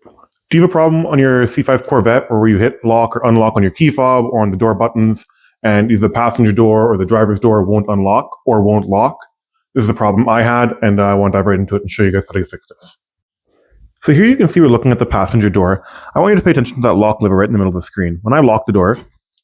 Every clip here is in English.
Do you have a problem on your C5 Corvette or where you hit lock or unlock on your key fob or on the door buttons and either the passenger door or the driver's door won't unlock or won't lock? This is a problem I had, and I want to dive right into it and show you guys how to fix this. So here you can see we're looking at the passenger door. I want you to pay attention to that lock lever right in the middle of the screen. When I lock the door,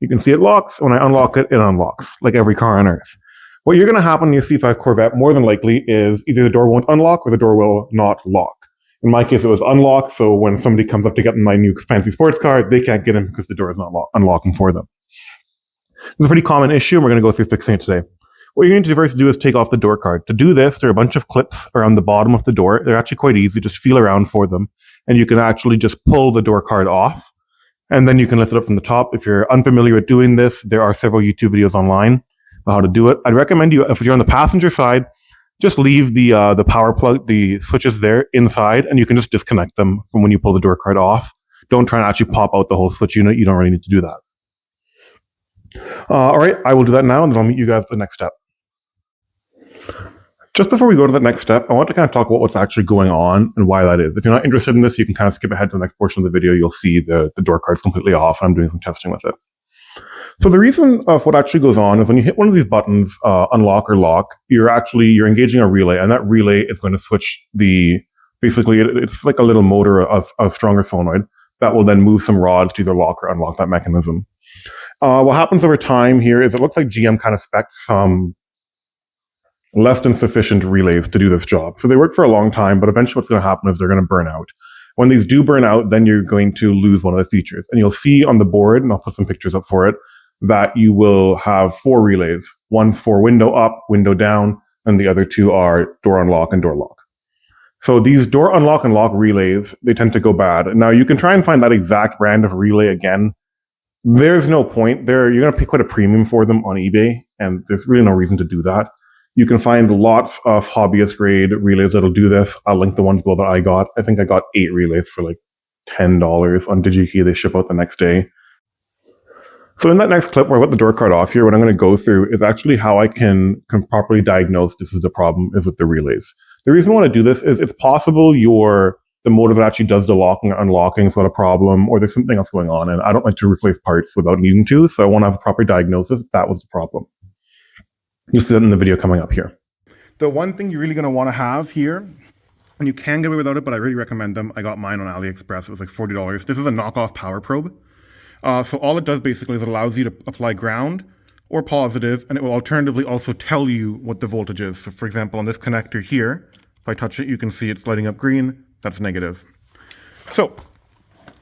you can see it locks. When I unlock it, it unlocks, like every car on Earth. What you're going to happen in your C5 Corvette, more than likely, is either the door won't unlock or the door will not lock. In my case, it was unlocked, so when somebody comes up to get in my new fancy sports car, they can't get in because the door is not unlocking for them. It's a pretty common issue, and we're going to go through fixing it today. What you're going to first do is take off the door card. To do this, there are a bunch of clips around the bottom of the door. They're actually quite easy. Just feel around for them, and you can actually just pull the door card off, and then you can lift it up from the top. If you're unfamiliar with doing this, there are several YouTube videos online on how to do it. I'd recommend you, if you're on the passenger side, just leave the power plug, the switches there inside, and you can just disconnect them from when you pull the door card off. Don't try and actually pop out the whole switch unit. You don't really need to do that. All right, I will do that now, and then I'll meet you guys at the next step. Just before we go to the next step, I want to kind of talk about what's actually going on and why that is. If you're not interested in this, you can kind of skip ahead to the next portion of the video. You'll see the door card's completely off. I'm doing some testing with it. So the reason of what actually goes on is when you hit one of these buttons, unlock or lock, you're engaging a relay, and that relay is going to switch basically it's like a little motor of a stronger solenoid that will then move some rods to either lock or unlock that mechanism. What happens over time here is it looks like GM kind of specced some less than sufficient relays to do this job. So they work for a long time, but eventually what's going to happen is they're going to burn out. When these do burn out, then you're going to lose one of the features. And you'll see on the board, and I'll put some pictures up for it, that you will have 4 relays. One's for window up, window down, and the other 2 are door unlock and door lock. So these door unlock and lock relays, they tend to go bad. Now you can try and find that exact brand of relay again. There's no point there. You're going to pay quite a premium for them on eBay, and there's really no reason to do that. You can find lots of hobbyist grade relays that'll do this. I'll link the ones below that I got. I think I got 8 relays for like $10 on DigiKey. They ship out the next day. So in that next clip where I put the door card off here, what I'm going to go through is actually how I can properly diagnose this is the problem is with the relays. The reason I want to do this is it's possible the motor that actually does the locking or unlocking is not a problem, or there's something else going on, and I don't like to replace parts without needing to, so I want to have a proper diagnosis if that was the problem. You'll see that in the video coming up here. The one thing you're really going to want to have here, and you can get away without it, but I really recommend them. I got mine on AliExpress. It was like $40. This is a knockoff power probe. So all it does basically is it allows you to apply ground or positive, and it will alternatively also tell you what the voltage is. So for example, on this connector here, if I touch it, you can see it's lighting up green. That's negative. So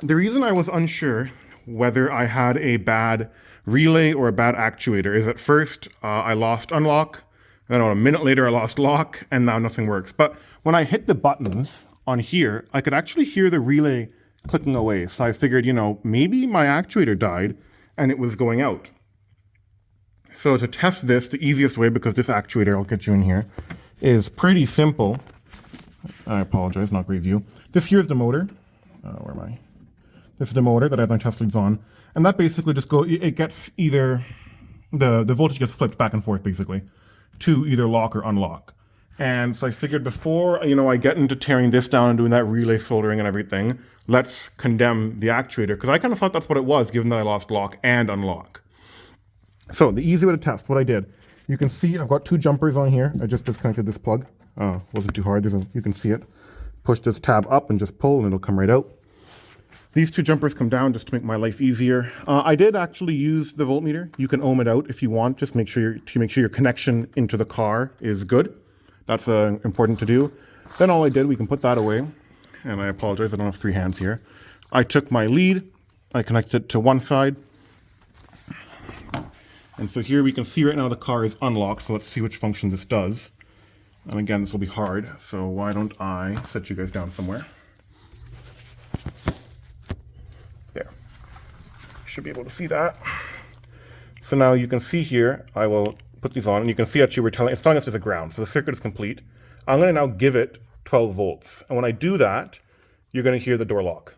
the reason I was unsure whether I had a bad relay or a bad actuator is at first I lost unlock, then a minute later I lost lock, and now nothing works. But when I hit the buttons on here, I could actually hear the relay clicking away. So I figured, maybe my actuator died and it was going out. So to test this, the easiest way, because this actuator, I'll get you in here, is pretty simple. I apologize, not great view. This here is the motor. Where am I? This is the motor that I have my test leads on. And that basically just it gets either, the voltage gets flipped back and forth basically to either lock or unlock. And so I figured before, I get into tearing this down and doing that relay soldering and everything, let's condemn the actuator, because I kind of thought that's what it was, given that I lost lock and unlock. So the easy way to test, what I did, you can see I've got 2 jumpers on here. I just disconnected this plug. Wasn't too hard. You can see it. Push this tab up and just pull, and it'll come right out. These 2 jumpers come down just to make my life easier. I did actually use the voltmeter. You can ohm it out if you want. Just make sure your connection into the car is good. That's important to do. Then all I did, we can put that away. And I apologize, I don't have 3 hands here. I took my lead, I connected it to one side. And so here we can see right now the car is unlocked. So let's see which function this does. And again, this will be hard. So why don't I set you guys down somewhere? There. Should be able to see that. So now you can see here, I will put these on, and you can see actually it's telling us there's a ground. So the circuit is complete. I'm going to now give it 12 volts. And when I do that, you're going to hear the door lock.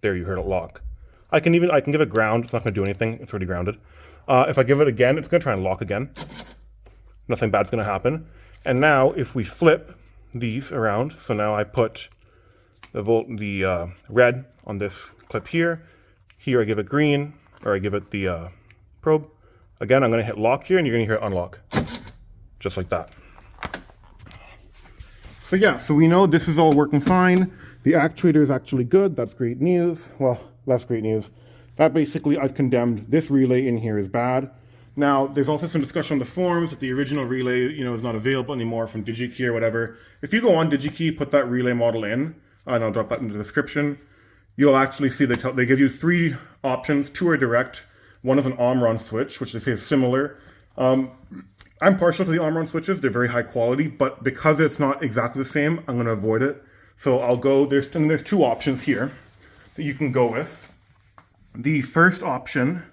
There, you heard it lock. I can give it ground. It's not going to do anything. It's already grounded. If I give it again, it's going to try and lock again. Nothing bad's going to happen. And now if we flip these around, so now I put the red on this clip here. Here I give it green, or I give it the probe. Again, I'm going to hit lock here, and you're going to hear it unlock, just like that. So yeah, so we know this is all working fine. The actuator is actually good. That's great news. Well, less great news. That basically, I've condemned this relay in here as bad. Now, there's also some discussion on the forums that the original relay, is not available anymore from DigiKey or whatever. If you go on DigiKey, put that relay model in, and I'll drop that in the description, you'll actually see they give you 3 options. 2 are direct. One is an Omron switch, which they say is similar. I'm partial to the Omron switches. They're very high quality, but because it's not exactly the same, I'm going to avoid it. So I'll go, there's 2 options here that you can go with. The first option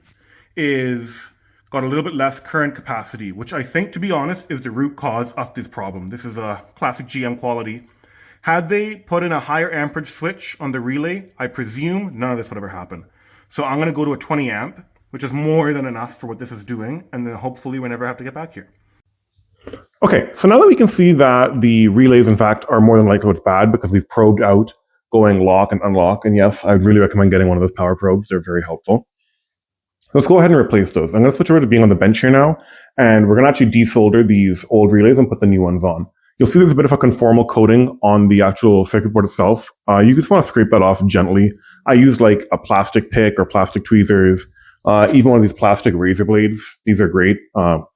is got a little bit less current capacity, which I think, to be honest, is the root cause of this problem. This is a classic GM quality. Had they put in a higher amperage switch on the relay, I presume none of this would ever happen. So I'm going to go to a 20 amp, which is more than enough for what this is doing, and then hopefully we never have to get back here. Okay, so now that we can see that the relays, in fact, are more than likely what's bad because we've probed out going lock and unlock, and yes, I'd really recommend getting one of those power probes. They're very helpful. Let's go ahead and replace those. I'm going to switch over to being on the bench here now, and we're going to actually desolder these old relays and put the new ones on. You'll see there's a bit of a conformal coating on the actual circuit board itself. You just want to scrape that off gently. I use like a plastic pick or plastic tweezers, even one of these plastic razor blades. These are great.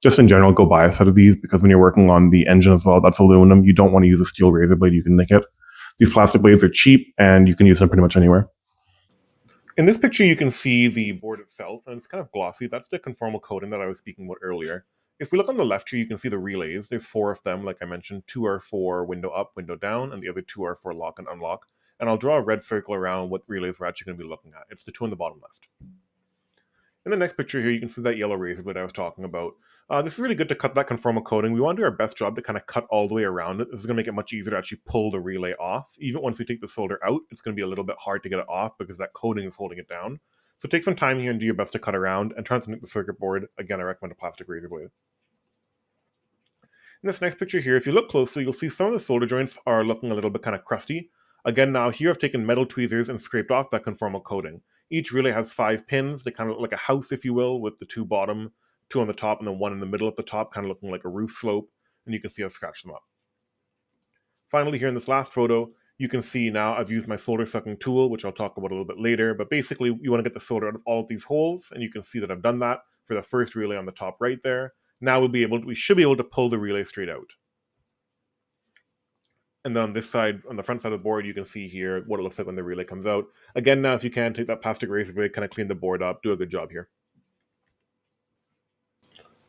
Just in general, go buy a set of these because when you're working on the engine as well, that's aluminum. You don't want to use a steel razor blade. You can nick it. These plastic blades are cheap and you can use them pretty much anywhere. In this picture, you can see the board itself, and it's kind of glossy. That's the conformal coating that I was speaking about earlier. If we look on the left here, you can see the relays. There's 4 of them, like I mentioned. 2 are for window up, window down, and the other 2 are for lock and unlock. And I'll draw a red circle around what relays we're actually going to be looking at. It's the 2 on the bottom left. In the next picture here, you can see that yellow razor blade I was talking about. This is really good to cut that conformal coating. We want to do our best job to kind of cut all the way around it. This is going to make it much easier to actually pull the relay off. Even once we take the solder out, it's going to be a little bit hard to get it off because that coating is holding it down. So take some time here and do your best to cut around and try not to nick the circuit board. Again, I recommend a plastic razor blade. In this next picture here, if you look closely, you'll see some of the solder joints are looking a little bit kind of crusty. Again, now here I've taken metal tweezers and scraped off that conformal coating. Each relay has 5 pins. They kind of look like a house, if you will, with the 2 bottom, 2 on the top, and then 1 in the middle at the top, kind of looking like a roof slope. And you can see I've scratched them up. Finally, here in this last photo, you can see now I've used my solder sucking tool, which I'll talk about a little bit later. But basically, you want to get the solder out of all of these holes, and you can see that I've done that for the first relay on the top right there. Now we should be able to pull the relay straight out. And then on this side, on the front side of the board, you can see here what it looks like when the relay comes out. Again, now if you can, take that plastic razor blade, kind of clean the board up, do a good job here.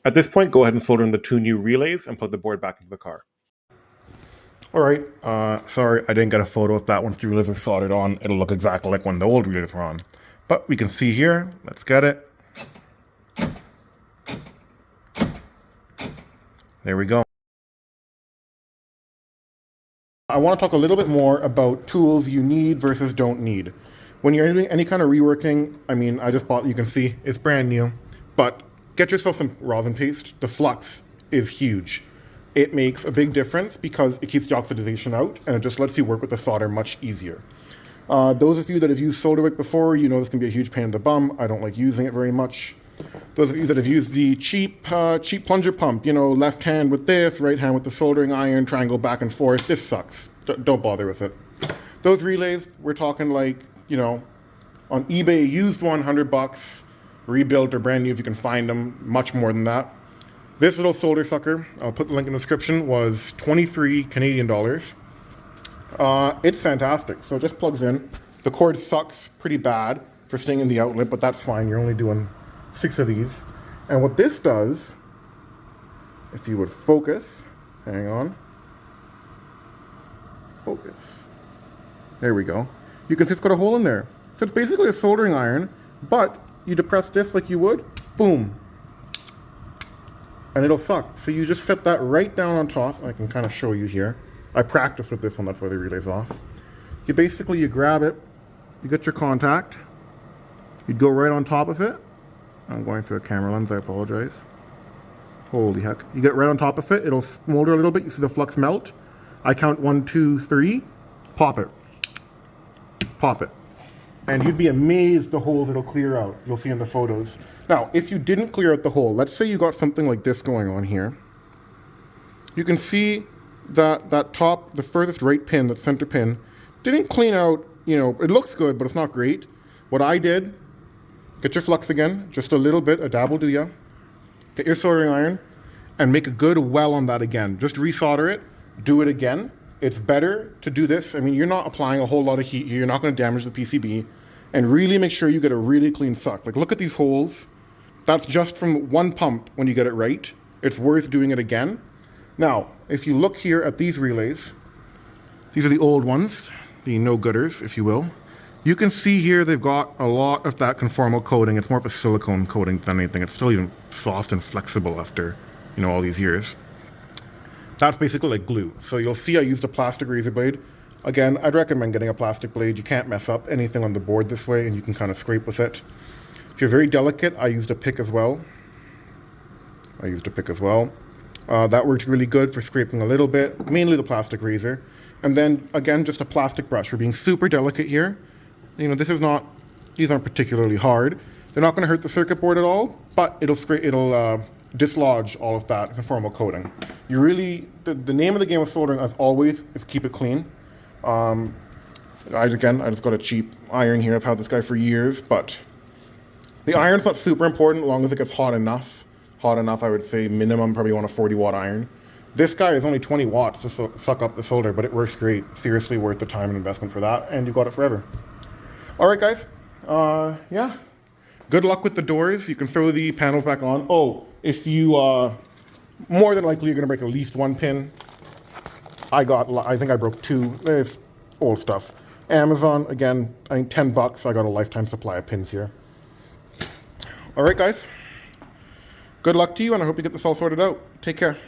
At this point, go ahead and solder in the 2 new relays and put the board back into the car. All right, sorry, I didn't get a photo of that once the relays were soldered on. It'll look exactly like when the old relays were on. But we can see here, let's get it. There we go. I want to talk a little bit more about tools you need versus don't need. When you're doing any kind of reworking, I mean, I just bought, you can see, it's brand new, but get yourself some rosin paste. The flux is huge. It makes a big difference because it keeps the oxidation out and it just lets you work with the solder much easier. Those of you that have used Soldering before, you know this can be a huge pain in the bum. I don't like using it very much. Those of you that have used the cheap plunger pump, left hand with this, right hand with the soldering iron, triangle back and forth, this sucks. Don't bother with it. Those relays, we're talking like, on eBay, used $100, rebuilt or brand new if you can find them, much more than that. This little solder sucker, I'll put the link in the description, was 23 Canadian dollars. It's fantastic, so it just plugs in. The cord sucks pretty bad for staying in the outlet, but that's fine, you're only doing 6 of these. And what this does, if you would focus, hang on, focus. There we go. You can see it's got a hole in there. So it's basically a soldering iron, but you depress this like you would, boom, and it'll suck. So you just set that right down on top. I can kind of show you here. I practiced with this one, that's why the relay's off. You grab it, you get your contact, you'd go right on top of it. I'm going through a camera lens, I apologize. Holy heck. You get right on top of it, it'll smolder a little bit, you see the flux melt. I count 1, 2, 3, pop it. pop it. And you'd be amazed the holes it'll clear out. You'll see in the photos. Now, if you didn't clear out the hole, let's say you got something like this going on here. You can see that that top, the furthest right pin, that center pin, didn't clean out, you know, it looks good, but it's not great. What I did, get your flux again, just a little bit, a dab will do ya. Get your soldering iron and make a good well on that again. Just resolder it, do it again. It's better to do this. I mean, you're not applying a whole lot of heat here. You're not going to damage the PCB. And really make sure you get a really clean suck. Like, look at these holes. That's just from one pump when you get it right. It's worth doing it again. Now, if you look here at these relays, these are the old ones, the no-gooders, if you will. You can see here they've got a lot of that conformal coating. It's more of a silicone coating than anything. It's still even soft and flexible after, you know, all these years. That's basically like glue. So you'll see I used a plastic razor blade. Again, I'd recommend getting a plastic blade. You can't mess up anything on the board this way, and you can kind of scrape with it. If you're very delicate, I used a pick as well. That worked really good for scraping a little bit, mainly the plastic razor. And then, again, just a plastic brush. We're being super delicate here. You know, these aren't particularly hard. They're not going to hurt the circuit board at all, but it'll dislodge all of that conformal coating. You really, the name of the game of soldering, as always, is keep it clean. I just got a cheap iron here. I've had this guy for years, but the iron's not super important as long as it gets hot enough. Hot enough, I would say minimum, probably want a 40-watt iron. This guy is only 20 watts to suck up the solder, but it works great. Seriously worth the time and investment for that, and you've got it forever. All right, guys. Yeah. Good luck with the doors. You can throw the panels back on. Oh, if you, more than likely you're gonna break at least one pin. I think I broke two. It's old stuff. Amazon, again, I think $10. I got a lifetime supply of pins here. All right, guys. Good luck to you, and I hope you get this all sorted out. Take care.